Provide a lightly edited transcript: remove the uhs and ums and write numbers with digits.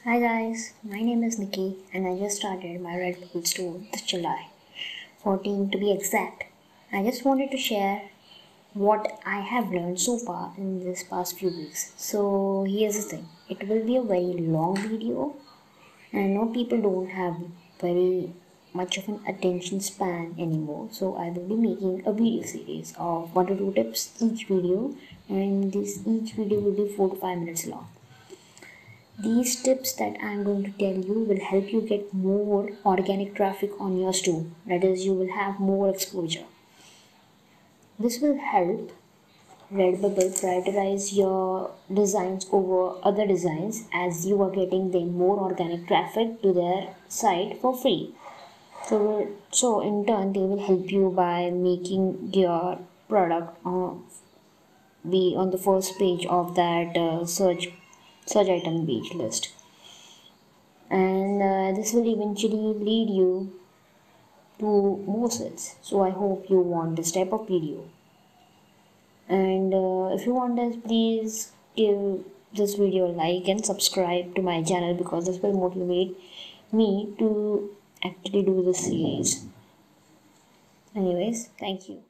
Hi guys, my name is Nikki and I just started my Redbubble store this July 14 to be exact. I just wanted to share what I have learned so far in this past few weeks. So here's the thing, it will be a very long video and I know people don't have very much of an attention span anymore. So I will be making a video series of 1 to 2 tips each video, and each video will be 4 to 5 minutes long. These tips that I'm going to tell you will help you get more organic traffic on your store. That is, you will have more exposure. This will help Redbubble prioritize your designs over other designs, as you are getting them more organic traffic to their site for free. So in turn, they will help you by making your product be on the first page of that search item page list, and this will eventually lead you to more sales. So I hope you want this type of video, and if you want this, please give this video a like and subscribe to my channel, because this will motivate me to actually do this series. Anyways, thank you.